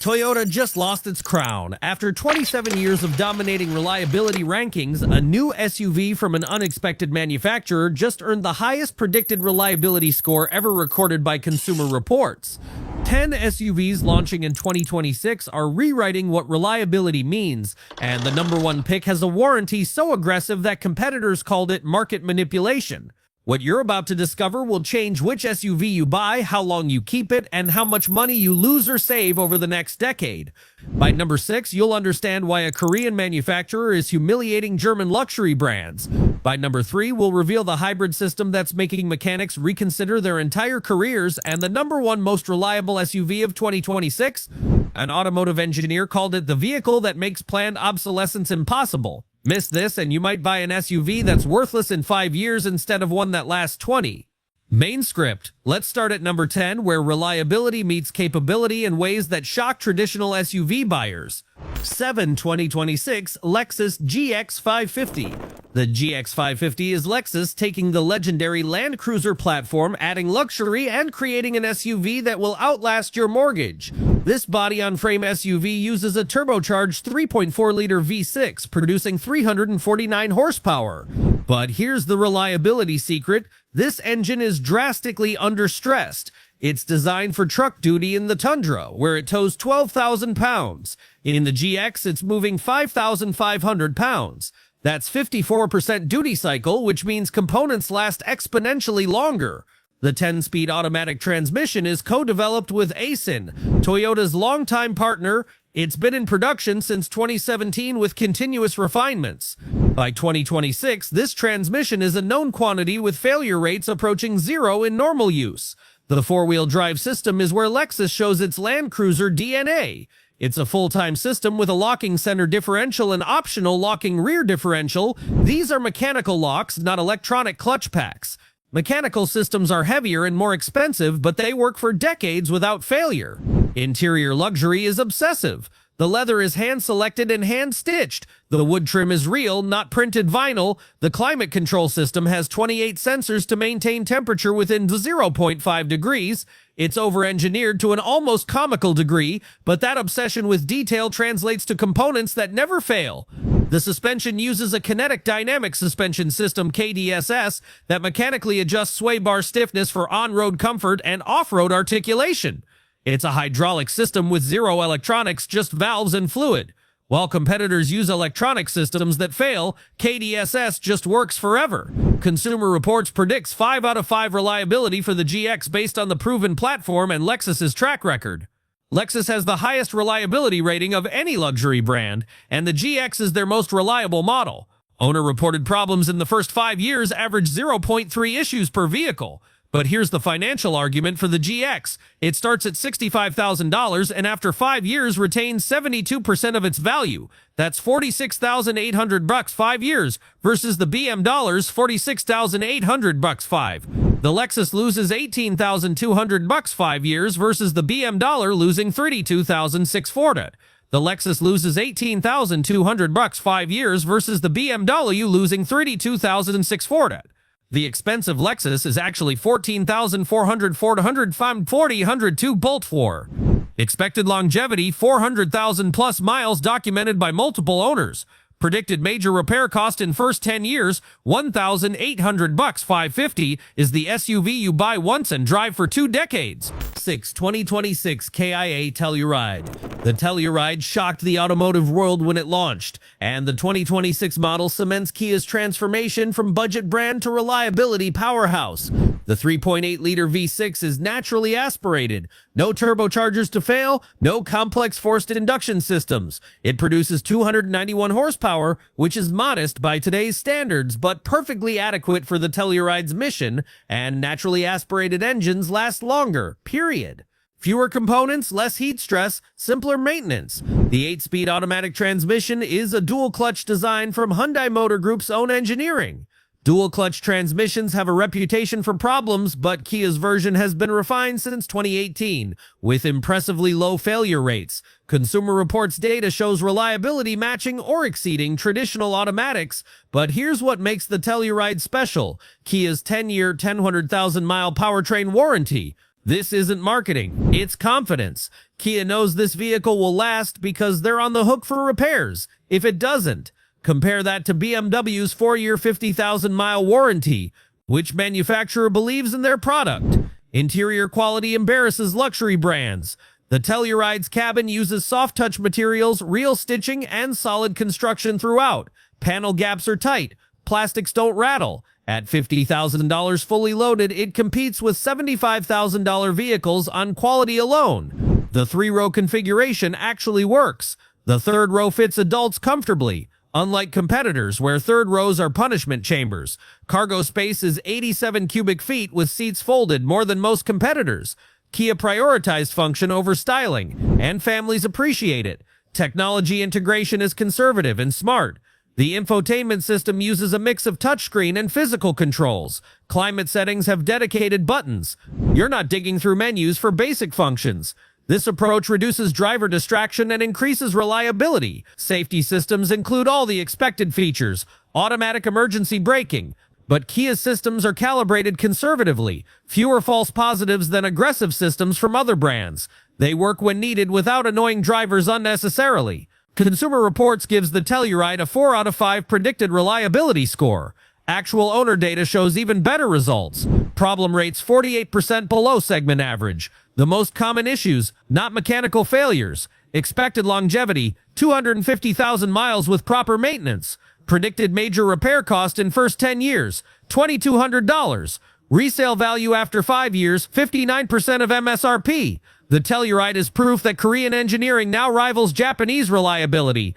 Toyota just lost its crown. After 27 years of dominating reliability rankings, a new SUV from an unexpected manufacturer just earned the highest predicted reliability score ever recorded by Consumer Reports. 10 SUVs launching in 2026 are rewriting what reliability means, and the number one pick has a warranty so aggressive that competitors called it market manipulation. What you're about to discover will change which SUV you buy, how long you keep it, and how much money you lose or save over the next decade. By number 6, you'll understand why a Korean manufacturer is humiliating German luxury brands. By number 3, we'll reveal the hybrid system that's making mechanics reconsider their entire careers, and the number one most reliable SUV of 2026. An automotive engineer called it the vehicle that makes planned obsolescence impossible. Miss this and you might buy an SUV that's worthless in 5 years instead of one that lasts 20. Main script. Let's start at number 10, where reliability meets capability in ways that shock traditional SUV buyers. 7. 2026 Lexus GX 550. The GX 550 is Lexus taking the legendary Land Cruiser platform, adding luxury and creating an SUV that will outlast your mortgage. This body-on-frame SUV uses a turbocharged 3.4-liter V6, producing 349 horsepower. But here's the reliability secret. This engine is drastically understressed. It's designed for truck duty in the tundra, where it tows 12,000 pounds. In the GX, it's moving 5,500 pounds. That's 54% duty cycle, which means components last exponentially longer. The 10-speed automatic transmission is co-developed with Aisin, Toyota's longtime partner. It's been in production since 2017 with continuous refinements. By 2026, this transmission is a known quantity with failure rates approaching 0 in normal use. The four-wheel drive system is where Lexus shows its Land Cruiser DNA. It's a full-time system with a locking center differential and optional locking rear differential. These are mechanical locks, not electronic clutch packs. Mechanical systems are heavier and more expensive, but they work for decades without failure. Interior luxury is obsessive. The leather is hand-selected and hand-stitched. The wood trim is real, not printed vinyl. The climate control system has 28 sensors to maintain temperature within 0.5 degrees. It's over-engineered to an almost comical degree, but that obsession with detail translates to components that never fail. The suspension uses a kinetic dynamic suspension system, KDSS, that mechanically adjusts sway bar stiffness for on-road comfort and off-road articulation. It's a hydraulic system with zero electronics, just valves and fluid. While competitors use electronic systems that fail, KDSS just works forever. Consumer Reports predicts 5 out of 5 reliability for the GX based on the proven platform and Lexus's track record. Lexus has the highest reliability rating of any luxury brand, and the GX is their most reliable model. Owner-reported problems in the first 5 years average 0.3 issues per vehicle. But here's the financial argument for the GX. It starts at $65,000 and after 5 years retains 72% of its value. That's $46,800 5 years versus the BMW's $46,800 5. The Lexus loses $18,200 5 years versus the BMW losing $32,640. The Lexus loses $18,200 5 years versus the BMW losing $32,640. The expensive Lexus is actually $14,440 Bolt 4. Expected longevity, 400,000 plus miles documented by multiple owners. Predicted major repair cost in first 10 years, $1,800 550 is the SUV you buy once and drive for 2 decades. 6. 2026 KIA Telluride. The Telluride shocked the automotive world when it launched, and the 2026 model cements Kia's transformation from budget brand to reliability powerhouse. The 3.8-liter V6 is naturally aspirated. No turbochargers to fail, no complex forced induction systems. It produces 291 horsepower, which is modest by today's standards, but perfectly adequate for the Telluride's mission, and naturally aspirated engines last longer, period. Fewer components, less heat stress, simpler maintenance. The 8-speed automatic transmission is a dual-clutch design from Hyundai Motor Group's own engineering. Dual-clutch transmissions have a reputation for problems, but Kia's version has been refined since 2018, with impressively low failure rates. Consumer Reports data shows reliability matching or exceeding traditional automatics, but here's what makes the Telluride special: Kia's 10-year, 100,000-mile powertrain warranty. This isn't marketing, it's confidence. Kia knows this vehicle will last because they're on the hook for repairs. If it doesn't, compare that to BMW's 4-year 50,000-mile warranty. Which manufacturer believes in their product? Interior quality embarrasses luxury brands. The Telluride's cabin uses soft-touch materials, real stitching, and solid construction throughout. Panel gaps are tight. Plastics don't rattle. At $50,000 fully loaded, it competes with $75,000 vehicles on quality alone. The 3-row configuration actually works. The third row fits adults comfortably, unlike competitors where third rows are punishment chambers. Cargo space is 87 cubic feet with seats folded more than most competitors. Kia prioritized function over styling, and families appreciate it. Technology integration is conservative and smart. The infotainment system uses a mix of touchscreen and physical controls. Climate settings have dedicated buttons. You're not digging through menus for basic functions. This approach reduces driver distraction and increases reliability. Safety systems include all the expected features, automatic emergency braking, but Kia systems are calibrated conservatively, fewer false positives than aggressive systems from other brands. They work when needed without annoying drivers unnecessarily. Consumer Reports gives the Telluride a 4 out of 5 predicted reliability score. Actual owner data shows even better results. Problem rates 48% below segment average. The most common issues, not mechanical failures. Expected longevity, 250,000 miles with proper maintenance. Predicted major repair cost in first 10 years, $2,200. Resale value after 5 years, 59% of MSRP. The Telluride is proof that Korean engineering now rivals Japanese reliability.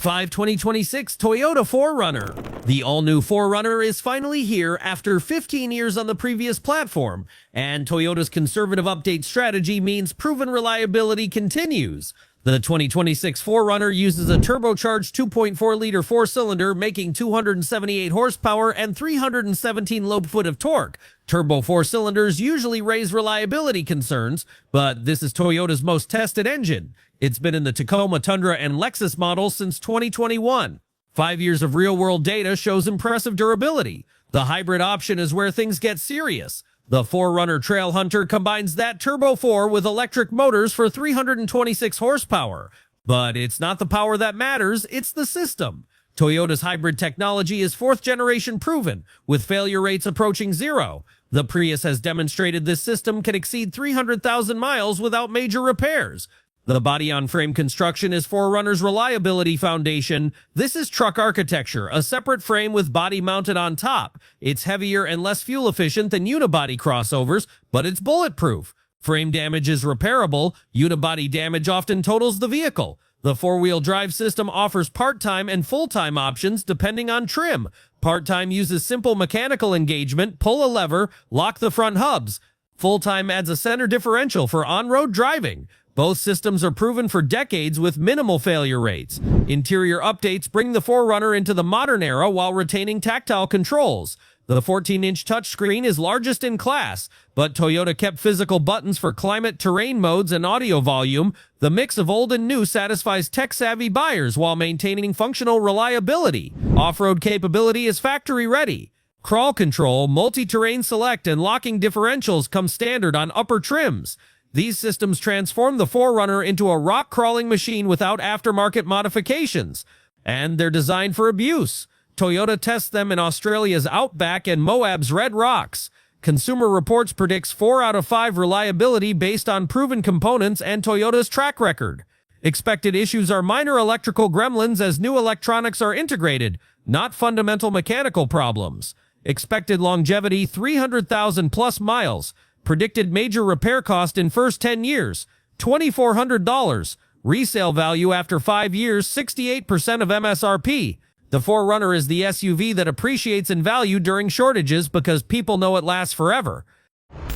2026 Toyota 4Runner. The all-new 4Runner is finally here after 15 years on the previous platform, and Toyota's conservative update strategy means proven reliability continues. The 2026 4Runner uses a turbocharged 2.4-liter four-cylinder, making 278 horsepower and 317 lb-foot of torque. Turbo four-cylinders usually raise reliability concerns, but this is Toyota's most tested engine. It's been in the Tacoma, Tundra, and Lexus models since 2021. 5 years of real-world data shows impressive durability. The hybrid option is where things get serious. The 4Runner Trail Hunter combines that Turbo 4 with electric motors for 326 horsepower. But it's not the power that matters, it's the system. Toyota's hybrid technology is 4th-generation proven, with failure rates approaching 0. The Prius has demonstrated this system can exceed 300,000 miles without major repairs. The body-on-frame construction is 4Runner's reliability foundation. This is truck architecture, a separate frame with body mounted on top. It's heavier and less fuel-efficient than unibody crossovers, but it's bulletproof. Frame damage is repairable. Unibody damage often totals the vehicle. The 4-wheel drive system offers part-time and full-time options depending on trim. Part-time uses simple mechanical engagement, pull a lever, lock the front hubs. Full-time adds a center differential for on-road driving. Both systems are proven for decades with minimal failure rates. Interior updates bring the 4Runner into the modern era while retaining tactile controls. The 14-inch touchscreen is largest in class, but Toyota kept physical buttons for climate, terrain modes, and audio volume. The mix of old and new satisfies tech-savvy buyers while maintaining functional reliability. Off-road capability is factory-ready. Crawl control, multi-terrain select, and locking differentials come standard on upper trims. These systems transform the 4Runner into a rock-crawling machine without aftermarket modifications, and they're designed for abuse. Toyota tests them in Australia's Outback and Moab's Red Rocks. Consumer Reports predicts 4 out of 5 reliability based on proven components and Toyota's track record. Expected issues are minor electrical gremlins as new electronics are integrated, not fundamental mechanical problems. Expected longevity 300,000 plus miles. Predicted major repair cost in first 10 years, $2,400. Resale value after 5 years, 68% of MSRP. The 4Runner is the SUV that appreciates in value during shortages because people know it lasts forever.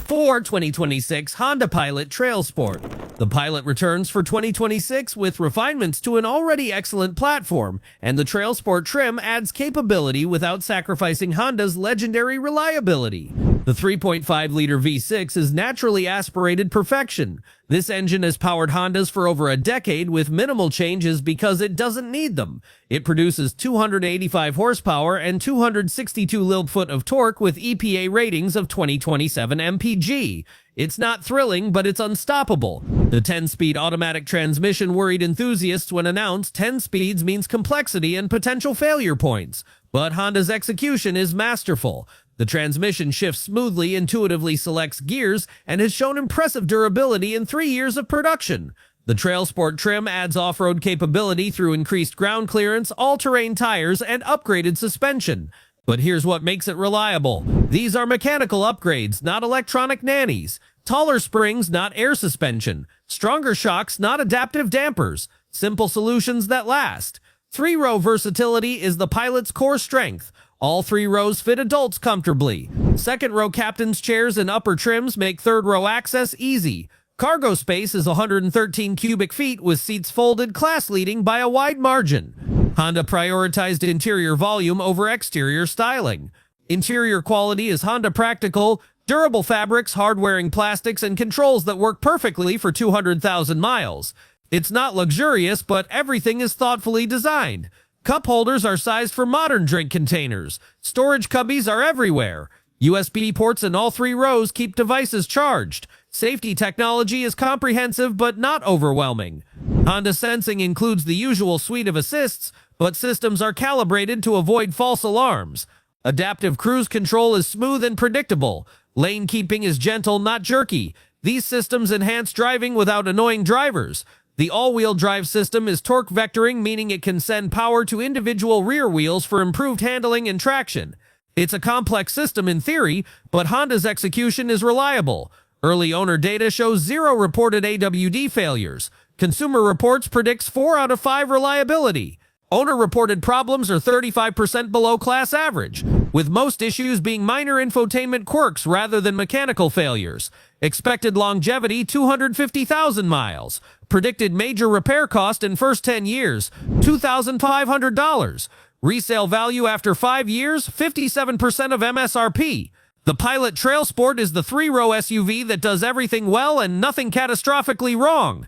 2026 Honda Pilot Trail Sport. The Pilot returns for 2026 with refinements to an already excellent platform, and the Trail Sport trim adds capability without sacrificing Honda's legendary reliability. The 3.5-liter V6 is naturally aspirated perfection. This engine has powered Hondas for over a decade with minimal changes because it doesn't need them. It produces 285 horsepower and 262 lb-foot of torque with EPA ratings of 2027 mpg. It's not thrilling, but it's unstoppable. The 10-speed automatic transmission worried enthusiasts when announced 10 speeds means complexity and potential failure points. But Honda's execution is masterful. The transmission shifts smoothly, intuitively selects gears, and has shown impressive durability in 3 years of production. The Trail Sport trim adds off-road capability through increased ground clearance, all-terrain tires, and upgraded suspension. But here's what makes it reliable. These are mechanical upgrades, not electronic nannies. Taller springs, not air suspension. Stronger shocks, not adaptive dampers. Simple solutions that last. 3-row versatility is the Pilot's core strength. All 3 rows fit adults comfortably. Second-row captain's chairs and upper trims make third-row access easy. Cargo space is 113 cubic feet with seats folded, class-leading by a wide margin. Honda prioritized interior volume over exterior styling. Interior quality is Honda practical, durable fabrics, hard-wearing plastics, and controls that work perfectly for 200,000 miles. It's not luxurious, but everything is thoughtfully designed. Cup holders are sized for modern drink containers. Storage cubbies are everywhere. USB ports in all 3 rows keep devices charged. Safety technology is comprehensive but not overwhelming. Honda Sensing includes the usual suite of assists, but systems are calibrated to avoid false alarms. Adaptive cruise control is smooth and predictable. Lane keeping is gentle, not jerky. These systems enhance driving without annoying drivers. The all-wheel drive system is torque vectoring, meaning it can send power to individual rear wheels for improved handling and traction. It's a complex system in theory, but Honda's execution is reliable. Early owner data shows 0 reported AWD failures. Consumer Reports predicts 4 out of 5 reliability. Owner-reported problems are 35% below class average, with most issues being minor infotainment quirks rather than mechanical failures. Expected longevity, 250,000 miles. Predicted major repair cost in first 10 years, $2,500. Resale value after 5 years, 57% of MSRP. The Pilot Trail Sport is the 3-row SUV that does everything well and nothing catastrophically wrong.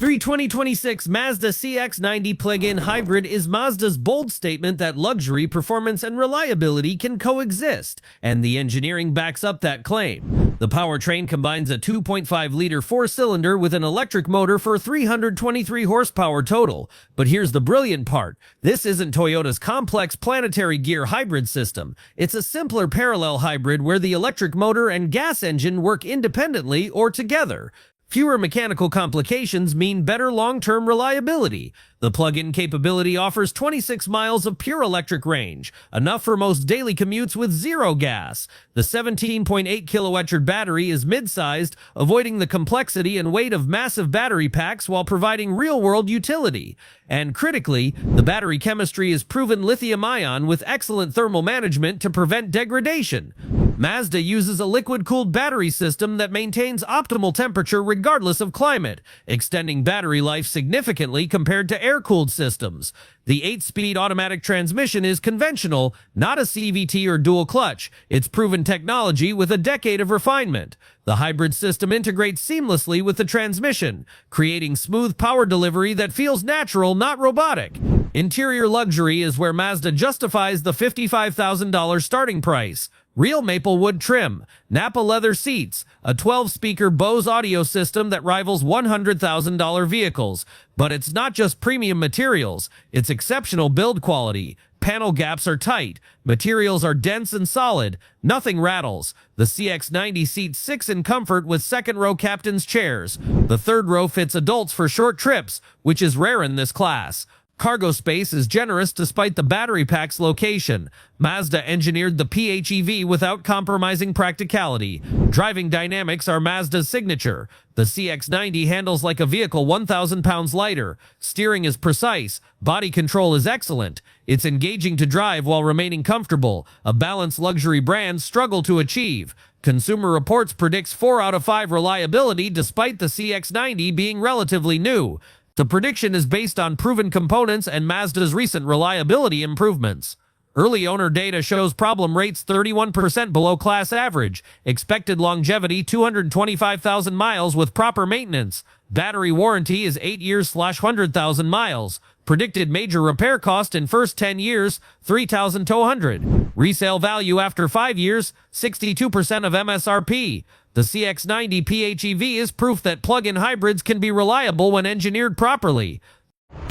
2026 Mazda CX-90 plug-in hybrid is Mazda's bold statement that luxury, performance, and reliability can coexist, and the engineering backs up that claim. The powertrain combines a 2.5-liter 4-cylinder with an electric motor for 323 horsepower total. But here's the brilliant part. This isn't Toyota's complex planetary gear hybrid system. It's a simpler parallel hybrid where the electric motor and gas engine work independently or together. Fewer mechanical complications mean better long-term reliability. The plug-in capability offers 26 miles of pure electric range, enough for most daily commutes with 0 gas. The 17.8 kilowatt battery is mid-sized, avoiding the complexity and weight of massive battery packs while providing real-world utility. And critically, the battery chemistry is proven lithium-ion with excellent thermal management to prevent degradation. Mazda uses a liquid-cooled battery system that maintains optimal temperature regardless of climate, extending battery life significantly compared to air-cooled systems. The 8-speed automatic transmission is conventional, not a CVT or dual clutch. It's proven technology with a decade of refinement. The hybrid system integrates seamlessly with the transmission, creating smooth power delivery that feels natural, not robotic. Interior luxury is where Mazda justifies the $55,000 starting price. Real maple wood trim, Napa leather seats, a 12-speaker Bose audio system that rivals $100,000 vehicles. But it's not just premium materials, it's exceptional build quality. Panel gaps are tight, materials are dense and solid, nothing rattles. The CX-90 seats 6 in comfort with second-row captain's chairs. The third row fits adults for short trips, which is rare in this class. Cargo space is generous despite the battery pack's location. Mazda engineered the PHEV without compromising practicality. Driving dynamics are Mazda's signature. The CX-90 handles like a vehicle 1,000 pounds lighter. Steering is precise. Body control is excellent. It's engaging to drive while remaining comfortable, a balanced luxury brands struggle to achieve. Consumer Reports predicts 4 out of 5 reliability despite the CX-90 being relatively new. The prediction is based on proven components and Mazda's recent reliability improvements. Early owner data shows problem rates 31% below class average. Expected longevity 225,000 miles with proper maintenance. Battery warranty is 8 years/100,000 miles. Predicted major repair cost in first 10 years, $3,200. Resale value after 5 years, 62% of MSRP. The CX-90 PHEV is proof that plug-in hybrids can be reliable when engineered properly.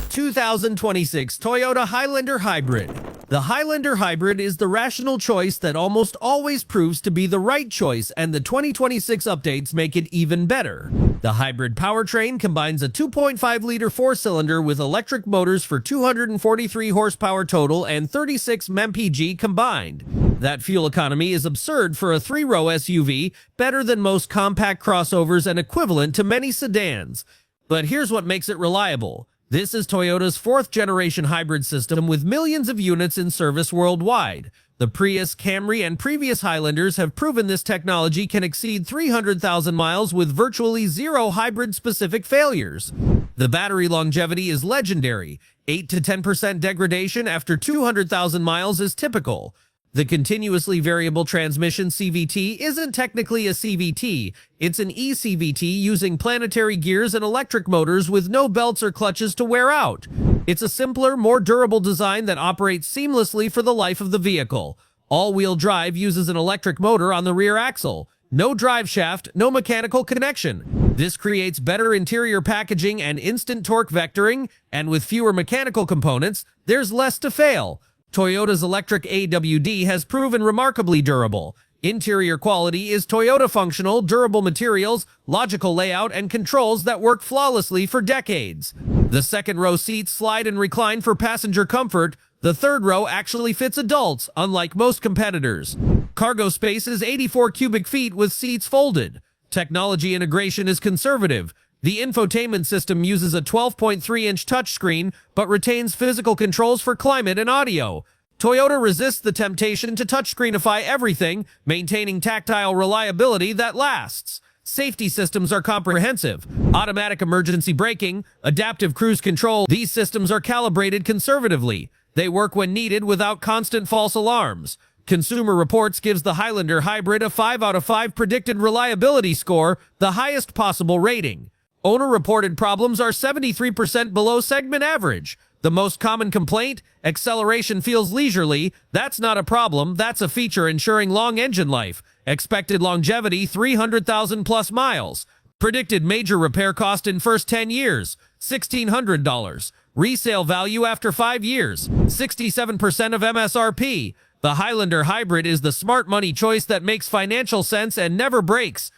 2026 Toyota Highlander Hybrid. The Highlander Hybrid is the rational choice that almost always proves to be the right choice, and the 2026 updates make it even better. The hybrid powertrain combines a 2.5-liter four-cylinder with electric motors for 243 horsepower total and 36 mpg combined. That fuel economy is absurd for a three-row SUV, better than most compact crossovers and equivalent to many sedans. But here's what makes it reliable. This is Toyota's fourth-generation hybrid system with millions of units in service worldwide. The Prius, Camry, and previous Highlanders have proven this technology can exceed 300,000 miles with virtually zero hybrid-specific failures. The battery longevity is legendary. 8 to 10% degradation after 200,000 miles is typical. The continuously variable transmission CVT isn't technically a CVT, it's an eCVT using planetary gears and electric motors with no belts or clutches to wear out. It's a simpler, more durable design that operates seamlessly for the life of the vehicle. All-wheel drive uses an electric motor on the rear axle. No drive shaft, no mechanical connection. This creates better interior packaging and instant torque vectoring, and with fewer mechanical components, there's less to fail. Toyota's electric AWD has proven remarkably durable. Interior quality is Toyota functional, durable materials, logical layout, and controls that work flawlessly for decades. The second row seats slide and recline for passenger comfort. The third row actually fits adults, unlike most competitors. Cargo space is 84 cubic feet with seats folded. Technology integration is conservative. The infotainment system uses a 12.3-inch touchscreen, but retains physical controls for climate and audio. Toyota resists the temptation to touchscreenify everything, maintaining tactile reliability that lasts. Safety systems are comprehensive. Automatic emergency braking, adaptive cruise control, these systems are calibrated conservatively. They work when needed without constant false alarms. Consumer Reports gives the Highlander Hybrid a 5 out of 5 predicted reliability score, the highest possible rating. Owner-reported problems are 73% below segment average. The most common complaint? Acceleration feels leisurely. That's not a problem, that's a feature ensuring long engine life. Expected longevity, 300,000 plus miles. Predicted major repair cost in first 10 years, $1,600. Resale value after 5 years, 67% of MSRP. The Highlander Hybrid is the smart money choice that makes financial sense and never breaks.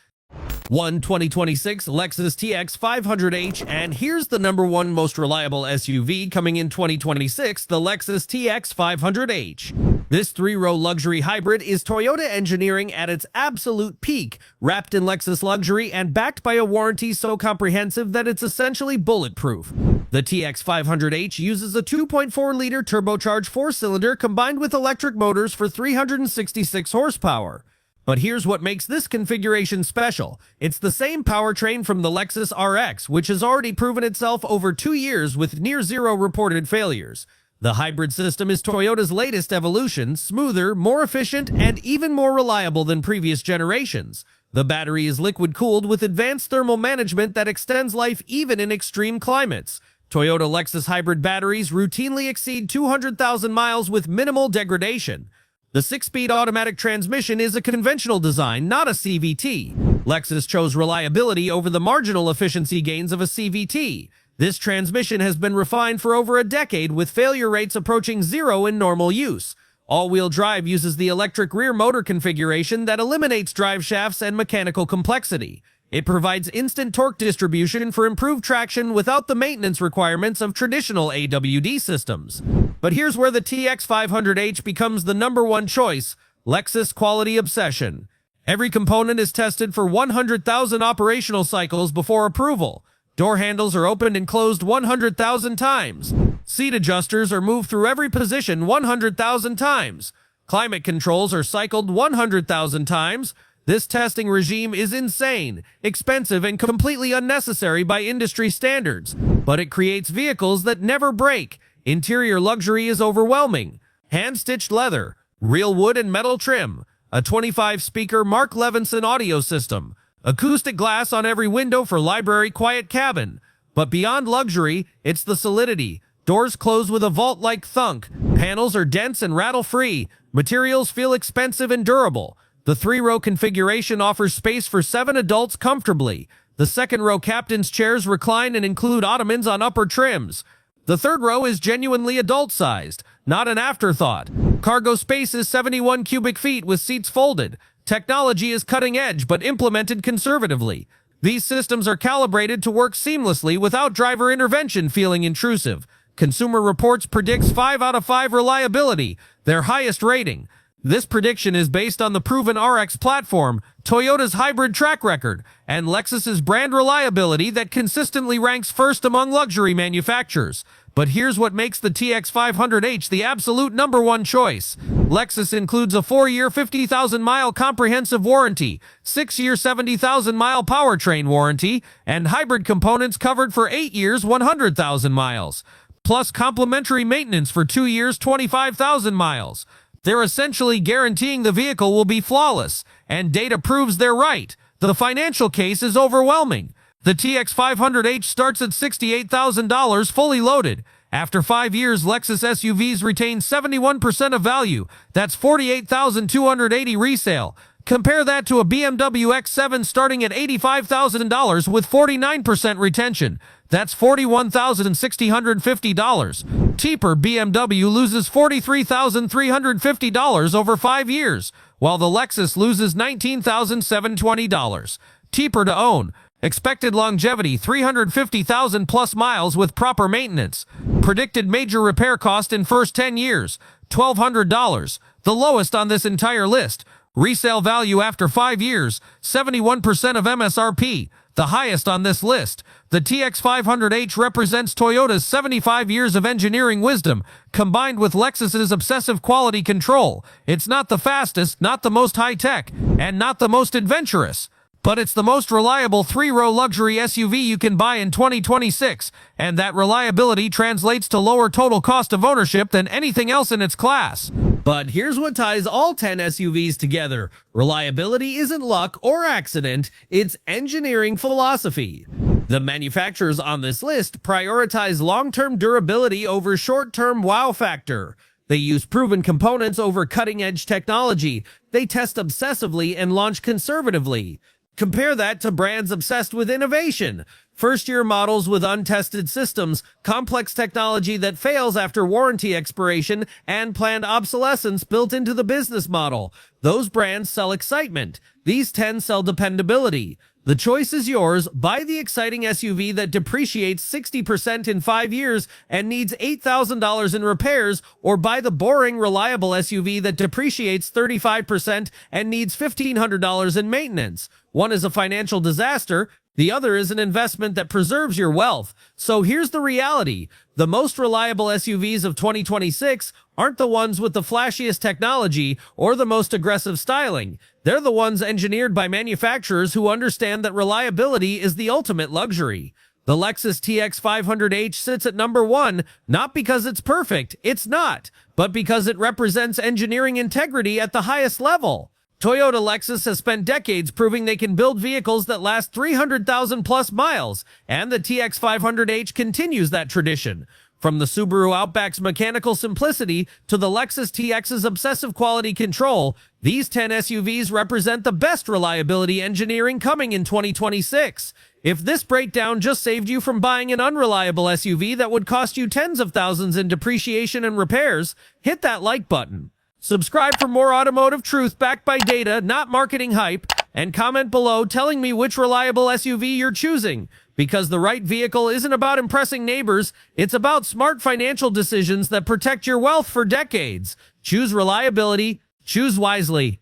2026 Lexus TX 500h, and here's the #1 most reliable SUV coming in 2026, the Lexus TX 500h. This three-row luxury hybrid is Toyota engineering at its absolute peak, wrapped in Lexus luxury and backed by a warranty so comprehensive that it's essentially bulletproof. The TX 500h uses a 2.4-liter turbocharged four-cylinder combined with electric motors for 366 horsepower. But here's what makes this configuration special. It's the same powertrain from the Lexus RX, which has already proven itself over 2 years with near-zero reported failures. The hybrid system is Toyota's latest evolution, smoother, more efficient, and even more reliable than previous generations. The battery is liquid-cooled with advanced thermal management that extends life even in extreme climates. Toyota Lexus hybrid batteries routinely exceed 200,000 miles with minimal degradation. The 6-speed automatic transmission is a conventional design, not a CVT. Lexus chose reliability over the marginal efficiency gains of a CVT. This transmission has been refined for over a decade with failure rates approaching zero in normal use. All-wheel drive uses the electric rear motor configuration that eliminates drive shafts and mechanical complexity. It provides instant torque distribution for improved traction without the maintenance requirements of traditional AWD systems. But here's where the TX 500h becomes the #1 choice, Lexus quality obsession. Every component is tested for 100,000 operational cycles before approval. Door handles are opened and closed 100,000 times. Seat adjusters are moved through every position 100,000 times. Climate controls are cycled 100,000 times. This testing regime is insane, expensive, and completely unnecessary by industry standards, but it creates vehicles that never break. Interior luxury is overwhelming. Hand-stitched leather, real wood and metal trim, a 25-speaker Mark Levinson audio system, acoustic glass on every window for library quiet cabin. But beyond luxury, it's the solidity. Doors close with a vault-like thunk. Panels are dense and rattle-free. Materials feel expensive and durable. The 3-row configuration offers space for 7 adults comfortably. The 2nd row captain's chairs recline and include ottomans on upper trims. The 3rd row is genuinely adult-sized, not an afterthought. Cargo space is 71 cubic feet with seats folded. Technology is cutting-edge but implemented conservatively. These systems are calibrated to work seamlessly without driver intervention feeling intrusive. Consumer Reports predicts 5 out of 5 reliability, their highest rating. This prediction is based on the proven RX platform, Toyota's hybrid track record, and Lexus's brand reliability that consistently ranks first among luxury manufacturers. But here's what makes the TX500H the absolute #1 choice. Lexus includes a 4-year 50,000-mile comprehensive warranty, 6-year 70,000-mile powertrain warranty, and hybrid components covered for 8 years 100,000 miles, plus complimentary maintenance for 2 years 25,000 miles. They're essentially guaranteeing the vehicle will be flawless, and data proves they're right. The financial case is overwhelming. The TX500H starts at $68,000 fully loaded. After 5 years, Lexus SUVs retain 71% of value. That's $48,280 resale. Compare that to a BMW X7 starting at $85,000 with 49% retention. That's $41,650. Cheaper BMW loses $43,350 over 5 years, while the Lexus loses $19,720. Cheaper to own. Expected longevity 350,000 plus miles with proper maintenance. Predicted major repair cost in first 10 years, $1,200, the lowest on this entire list. Resale value after 5 years, 71% of MSRP, the highest on this list. The TX500H represents Toyota's 75 years of engineering wisdom, combined with Lexus's obsessive quality control. It's not the fastest, not the most high-tech, and not the most adventurous, but it's the most reliable 3-row luxury SUV you can buy in 2026, and that reliability translates to lower total cost of ownership than anything else in its class. But here's what ties all 10 SUVs together. Reliability isn't luck or accident, it's engineering philosophy. The manufacturers on this list prioritize long-term durability over short-term wow factor. They use proven components over cutting-edge technology. They test obsessively and launch conservatively. Compare that to brands obsessed with innovation. First-year models with untested systems, complex technology that fails after warranty expiration, and planned obsolescence built into the business model. Those brands sell excitement. These 10 sell dependability. The choice is yours. Buy the exciting SUV that depreciates 60% in 5 years and needs $8,000 in repairs, or buy the boring, reliable SUV that depreciates 35% and needs $1,500 in maintenance. One is a financial disaster. The other is an investment that preserves your wealth. So here's the reality. The most reliable SUVs of 2026 aren't the ones with the flashiest technology or the most aggressive styling. They're the ones engineered by manufacturers who understand that reliability is the ultimate luxury. The Lexus TX500H sits at #1, not because it's perfect, it's not, but because it represents engineering integrity at the highest level. Toyota Lexus has spent decades proving they can build vehicles that last 300,000 plus miles, and the TX500H continues that tradition. From the Subaru Outback's mechanical simplicity to the Lexus TX's obsessive quality control, these 10 SUVs represent the best reliability engineering coming in 2026. If this breakdown just saved you from buying an unreliable SUV that would cost you tens of thousands in depreciation and repairs, hit that like button. Subscribe for more automotive truth backed by data, not marketing hype, and comment below telling me which reliable SUV you're choosing. Because the right vehicle isn't about impressing neighbors, it's about smart financial decisions that protect your wealth for decades. Choose reliability, choose wisely.